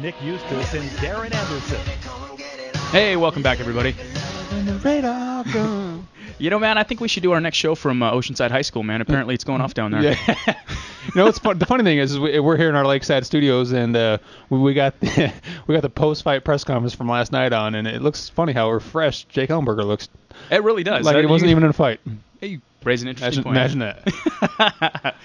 Nick Eustace and Darren Anderson. Hey, welcome back, everybody. You know, man, I think we should do our next show from Oceanside High School, man. Apparently, it's going off down there. Yeah. You know, the funny thing is we're here in our Lakeside studios, and we got the post-fight press conference from last night on, and it looks funny how refreshed Jake Ellenberger looks. It really does. Like it wasn't even in a fight. Hey, you raise an interesting point. Imagine that.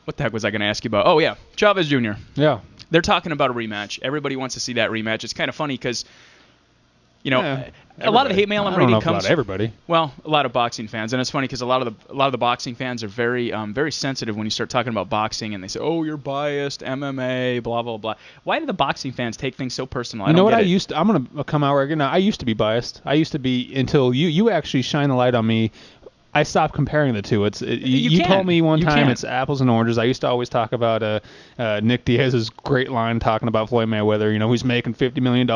What the heck was I going to ask you about? Oh, yeah, Chavez Jr. Yeah. They're talking about a rematch. Everybody wants to see that rematch. It's kind of funny because, you know, a lot of the hate mail on radio comes. About everybody. Well, a lot of boxing fans, and it's funny because a lot of the boxing fans are very very sensitive when you start talking about boxing, and they say, "Oh, you're biased, MMA, blah blah blah." Why do the boxing fans take things so personal? I'm gonna come out right now. I used to be biased. I used to be until you actually shine the light on me. I stopped comparing the two. You told me one time it's apples and oranges. I used to always talk about Nick Diaz's great line talking about Floyd Mayweather. You know, he's making $50 million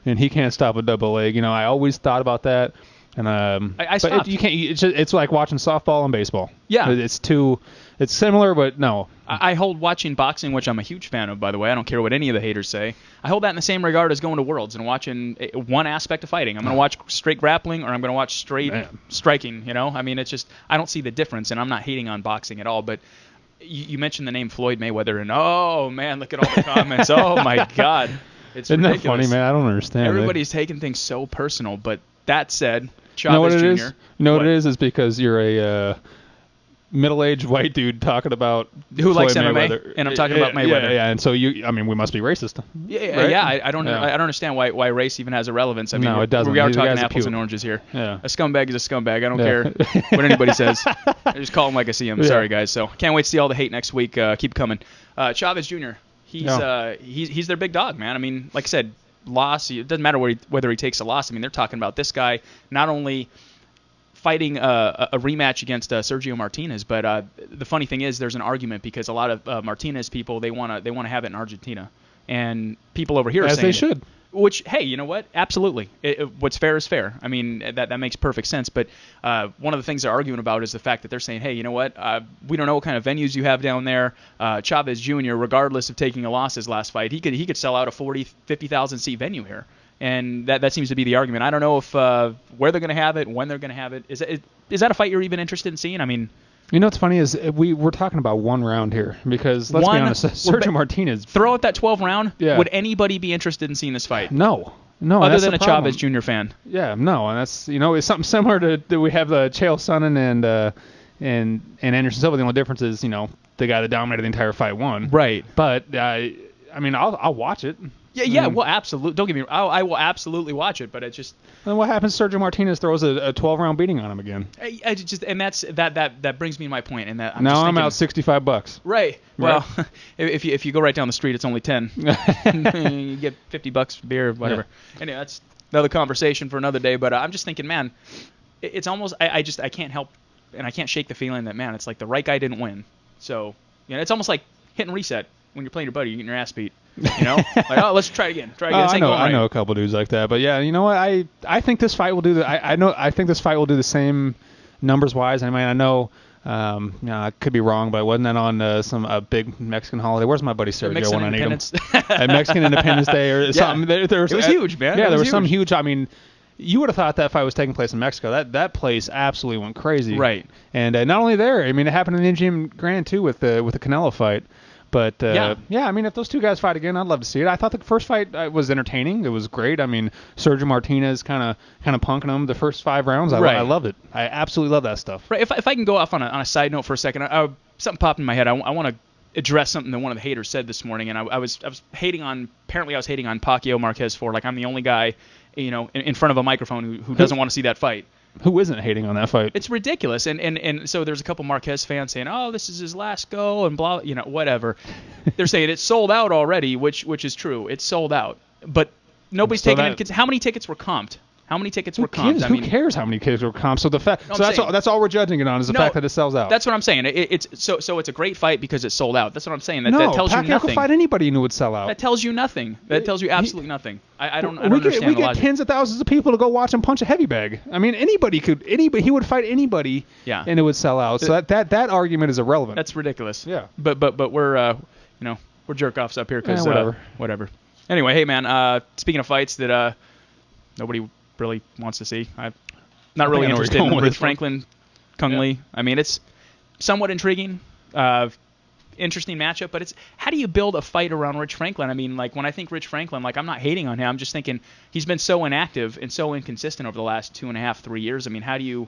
and he can't stop a double leg. You know, I always thought about that. And I stopped. You can't. It's like watching softball and baseball. Yeah. It's similar, but no. I hold watching boxing, which I'm a huge fan of, by the way. I don't care what any of the haters say. I hold that in the same regard as going to Worlds and watching one aspect of fighting. I'm going to watch straight grappling, or I'm going to watch straight striking. You know, I mean, it's just I don't see the difference, and I'm not hating on boxing at all. But you mentioned the name Floyd Mayweather, and oh man, look at all the comments. Oh my God, it's Isn't ridiculous. that funny, man? I don't understand. Everybody's taking things so personal. But that said, Chavez Jr. You know what it is? It's because you're a middle-aged white dude talking about who likes Floyd MMA, Mayweather. And I'm talking about Mayweather. Yeah, and so we must be racist. I don't understand why race even has a relevance. I mean, no, it doesn't. We are talking apples and oranges here. Yeah. A scumbag is a scumbag. I don't care what anybody says. I just call him like I see him. Sorry, guys. So can't wait to see all the hate next week. Keep coming. Chavez Jr. He's their big dog, man. I mean, like I said, loss. It doesn't matter whether he takes a loss. I mean, they're talking about this guy not only fighting a rematch against Sergio Martinez, but the funny thing is there's an argument because a lot of Martinez people they want to have it in Argentina, and people over here are saying they should. Which, hey, you know what? Absolutely. What's fair is fair. I mean, that makes perfect sense. But one of the things they're arguing about is the fact that they're saying, hey, you know what? We don't know what kind of venues you have down there. Chavez Jr., regardless of taking a loss his last fight, he could sell out a 50,000 seat venue here. And that seems to be the argument. I don't know if where they're going to have it, when they're going to have it. Is that a fight you're even interested in seeing? I mean, you know what's funny is we're talking about one round here because let's be honest, Sergio Martinez. Throw out that 12 round. Yeah. Would anybody be interested in seeing this fight? No. Other than a Chavez Jr. fan. Yeah, no, and that's it's something similar to we have the Chael Sonnen and Anderson Silva. The only difference is the guy that dominated the entire fight won. Right. But I mean I'll watch it. Yeah, well, absolutely. Don't get me wrong. I will absolutely watch it, but it's just. And what happens? Sergio Martinez throws a 12-round beating on him again. And that brings me to my point. And that I'm out $65. Right. Well, if you go right down the street, it's only 10. You get $50 beer, whatever. Yeah. Anyway, that's another conversation for another day. But I'm just thinking, man, it's almost I can't help and I can't shake the feeling that it's like the right guy didn't win. So it's almost like hit and reset when you're playing your buddy, you're getting your ass beat. Like, oh, let's try again. I know a couple dudes like that, but yeah, you know what? I think this fight will do I think this fight will do the same numbers wise. I mean, I know, I could be wrong, but wasn't that on some big Mexican holiday? Where's my buddy Sergio when I need him? Mexican Independence Day or something. It was huge, man. Yeah, there was some huge. I mean, you would have thought that fight was taking place in Mexico. That place absolutely went crazy. Right. And not only there, I mean, it happened in MGM Grand too with the Canelo fight. But, I mean, if those two guys fight again, I'd love to see it. I thought the first fight was entertaining. It was great. I mean, Sergio Martinez kind of punking him the first 5 rounds. I loved it. I absolutely love that stuff. Right. If I can go off on a side note for a second, something popped in my head. I want to address something that one of the haters said this morning, and I was hating on Pacquiao Marquez for, like, I'm the only guy, in front of a microphone who doesn't want to see that fight. Who isn't hating on that fight? It's ridiculous, and so there's a couple Marquez fans saying, "Oh, this is his last go," and blah, whatever. They're saying it's sold out already, which is true. It's sold out, but nobody's taking it. How many tickets were comped? How many tickets were comped? Who cares how many tickets were comped? So that's all we're judging it on is the fact that it sells out. That's what I'm saying. It's a great fight because it's sold out. That's what I'm saying. That tells you nothing. Pacquiao could fight anybody and it would sell out. That tells you nothing. That tells you absolutely nothing. I don't understand the logic. We get tens of thousands of people to go watch him punch a heavy bag. I mean, he would fight anybody and it would sell out. So that argument is irrelevant. That's ridiculous. Yeah. But we're We're jerk-offs up here because whatever. Anyway, hey, man, speaking of fights that nobody really wants to see, I'm not really interested in Rich Franklin, Kung Lee. I mean, it's somewhat intriguing. Interesting matchup, but it's how do you build a fight around Rich Franklin? I mean, like when I think Rich Franklin, like I'm not hating on him. I'm just thinking he's been so inactive and so inconsistent over the last 2.5, 3 years. I mean, how do you?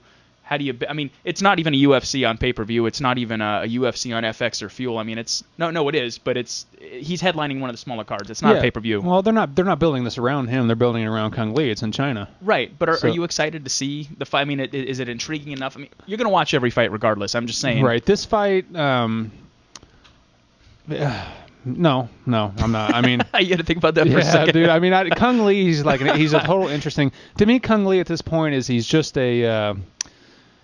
I mean, it's not even a UFC on pay-per-view. It's not even a UFC on FX or Fuel. I mean, it's no, it is, but he's headlining one of the smaller cards. It's not a pay-per-view. Well, they're not building this around him. They're building it around Kung Lee. It's in China. Right, but are you excited to see the fight? I mean, is it intriguing enough? I mean, you're gonna watch every fight regardless. I'm just saying. Right, this fight. No, I'm not. I mean, you had to think about that for a second. Dude. I mean, Kung Lee, he's a total interesting. To me, Kung Lee at this point he's just a.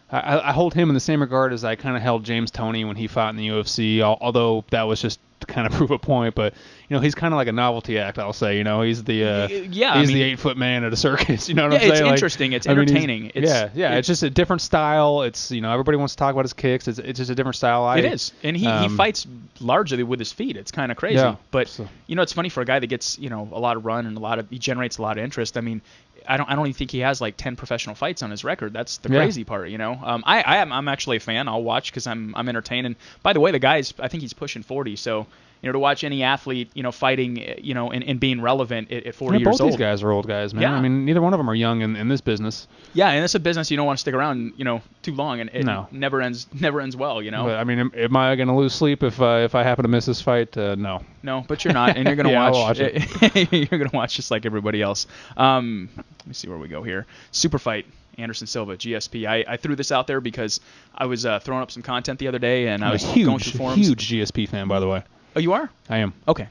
I hold him in the same regard as I kind of held James Toney when he fought in the UFC, although that was just to kind of prove a point. But he's kind of like a novelty act, I'll say. He's the the 8-foot man at a circus. You know what I'm saying? It's interesting. It's entertaining. It's just a different style. It's everybody wants to talk about his kicks. It's just a different style. It is, and he fights largely with his feet. It's kind of crazy. Yeah, but it's funny for a guy that gets a lot of run and he generates a lot of interest. I mean, I don't even think he has like 10 professional fights on his record. That's the crazy part, I'm actually a fan. I'll watch because I'm entertained. And by the way, the guy I think he's pushing 40. So to watch any athlete fighting and being relevant at 40 years old. Both these guys are old guys, man. Yeah. I mean, neither one of them are young in this business. Yeah, and it's a business you don't want to stick around too long, and it never ends well. But, I mean, am I going to lose sleep if I happen to miss this fight? No. No, but you're not, and you're going to watch. I'll watch it. You're going to watch just like everybody else. Let me see where we go here. Super fight. Anderson Silva, GSP. I threw this out there because I was throwing up some content the other day, and I was going through forums. Huge GSP fan, by the way. Oh, you are? I am. Okay.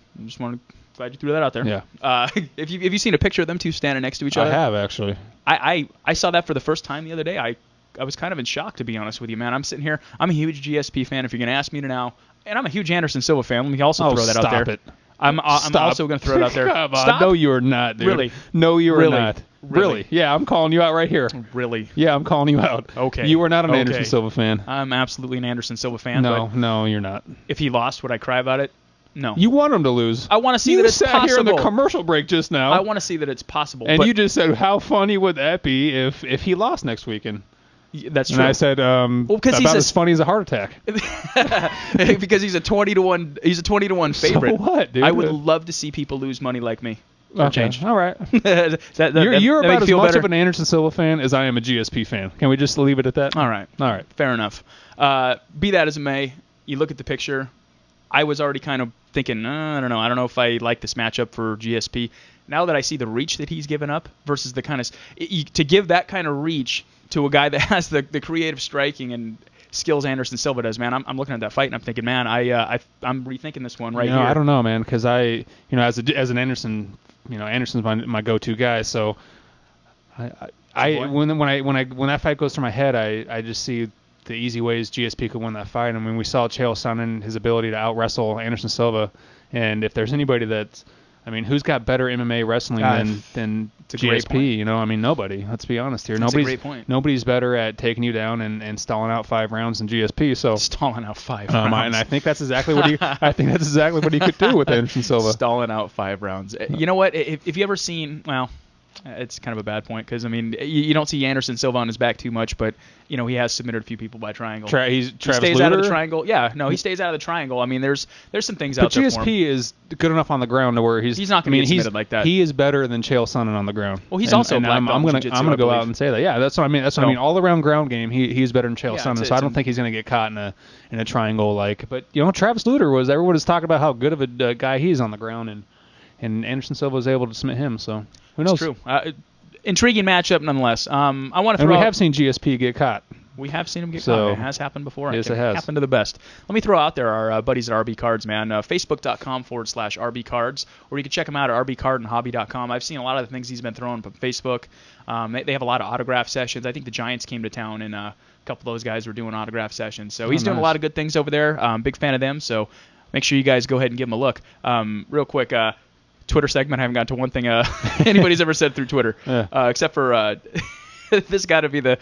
Glad you threw that out there. Yeah. Have you seen a picture of them two standing next to each other? I have, actually. I saw that for the first time the other day. I was kind of in shock, to be honest with you, man. I'm sitting here. I'm a huge GSP fan, if you're going to ask me to now. And I'm a huge Anderson Silva fan. Let me also throw that out there. Stop it. I'm also going to throw it out there. Come on. Stop. No, you are not, dude. Really? No, you are not. Really? Yeah, I'm calling you out right here. Really? Yeah, I'm calling you out. Okay. You are not an Anderson Silva fan. I'm absolutely an Anderson Silva fan. No, you're not. If he lost, would I cry about it? No. You want him to lose. I want to see that it's possible. You sat here in the commercial break just now. I want to see that it's possible. And you just said, how funny would that be if he lost next weekend? That's true. And I said, about as funny as a heart attack. Because he's a 20-1. He's a 20-1 favorite. So what, dude? I would love to see people lose money like me. Change. All right. You're about as much of an Anderson Silva fan as I am a GSP fan. Can we just leave it at that? All right. Fair enough. Be that as it may, you look at the picture. I was already kind of thinking, I don't know. I don't know if I like this matchup for GSP. Now that I see the reach that he's given up versus the kind of to give that kind of reach to a guy that has the creative striking and skills Anderson Silva does, man. I'm looking at that fight and I'm thinking, man, I'm rethinking this one here. I don't know, man, because as an Anderson, Anderson's my go-to guy. So when that fight goes through my head, I just see the easy ways GSP could win that fight. I mean, we saw Chael Sonnen, his ability to out-wrestle Anderson Silva, and if there's anybody who's got better MMA wrestling than GSP? I mean, nobody. Let's be honest here. That's a great point. Nobody's better at taking you down and stalling out 5 rounds than GSP. So stalling out 5 rounds. And I think that's exactly what he. I think that's exactly what he could do with Anderson Silva. Stalling out 5 rounds. You know what? If you ever seen, well, it's kind of a bad point because, I mean, you don't see Anderson Silva on his back too much, but, he has submitted a few people by triangle. He stays out of the triangle. Yeah, no, he stays out of the triangle. I mean, there's some things out there for him. But GSP is good enough on the ground to where he's not going to get submitted like that. He is better than Chael Sonnen on the ground. Well, he's also black belt I'm going to go out and say that. Yeah, that's what I mean. That's what I mean. All around ground game, he's better than Chael Sonnen. So I don't think he's going to get caught in a triangle like. But Travis Lutter everyone was talking about how good of a guy he is on the ground, and Anderson Silva was able to submit him. So who knows? It's true. Intriguing matchup nonetheless. I want to throw. And we have seen GSP get caught. We have seen him get caught. It has happened before. Yes, it has. Happened to the best. Let me throw out there our buddies at RB Cards, man. Facebook.com/RB Cards, or you can check them out at rbcardandhobby.com. I've seen a lot of the things he's been throwing up on Facebook. They have a lot of autograph sessions. I think the Giants came to town, and a couple of those guys were doing autograph sessions. So he's doing a lot of good things over there. Big fan of them. So make sure you guys go ahead and give him a look. Real quick, Twitter segment. I haven't gotten to one thing anybody's ever said through Twitter, except for this got to be the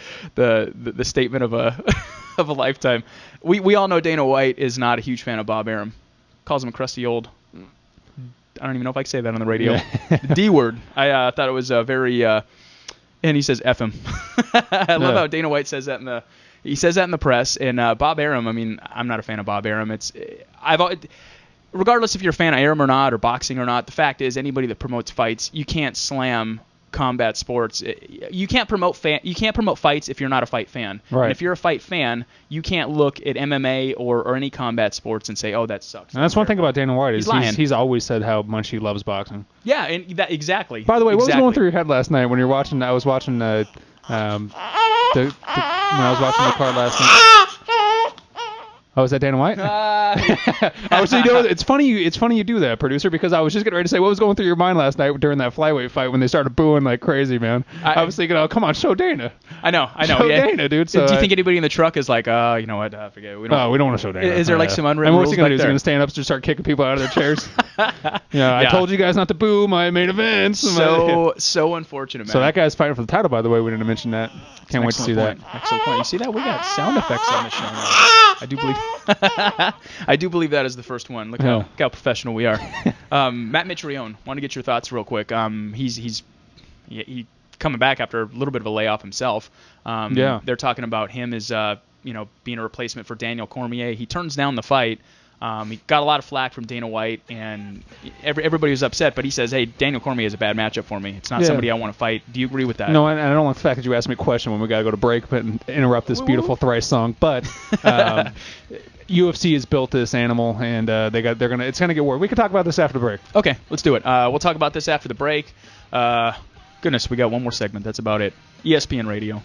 statement of a lifetime. We all know Dana White is not a huge fan of Bob Arum. Calls him a crusty old I don't even know if I can say that on the radio. The D word. I thought it was very. And he says F him. I love how Dana White says that in the. He says that in the press. And Bob Arum. I mean, I'm not a fan of Bob Arum. Regardless if you're a fan of Arum or not, or boxing or not, the fact is anybody that promotes fights, you can't slam combat sports. You can't promote fights if you're not a fight fan. Right. And if you're a fight fan, you can't look at MMA or any combat sports and say, oh, that sucks. And that's one thing about Dana White is he's always said how much he loves boxing. Yeah, and that exactly. By the way, what was going through your head last night when you're watching? I was watching when I was watching the card last night. Oh, is that Dana White? It's funny you do that, producer, because I was just getting ready to say what was going through your mind last night during that flyweight fight when they started booing like crazy, man. I was thinking, oh, come on, show Dana. I know. Show Dana, dude. So, do you think anybody in the truck is like, you know what, forget it. We don't want to show Dana. Is there like some unwritten rules? What's he going to do? He's going to stand up and just start kicking people out of their chairs? I told you guys not to boo my main events. So unfortunate, man. So that guy's fighting for the title, by the way. We didn't mention that. Can't wait to see that. Excellent point. You see that? We got sound effects on the show now. I do believe that is the first one. Look how professional we are. Matt Mitrione, want to get your thoughts real quick. He's coming back after a little bit of a layoff himself. They're talking about him as being a replacement for Daniel Cormier. He turns down the fight. He got a lot of flack from Dana White, and everybody was upset, but he says, hey, Daniel Cormier is a bad matchup for me. It's not somebody I want to fight. Do you agree with that? No, and I don't like the fact that you asked me a question when we got to go to break and interrupt this beautiful thrice song, but UFC has built this animal, and it's gonna get worse. We can talk about this after the break. Okay, let's do it. We'll talk about this after the break. Goodness, we got one more segment. That's about it. ESPN Radio.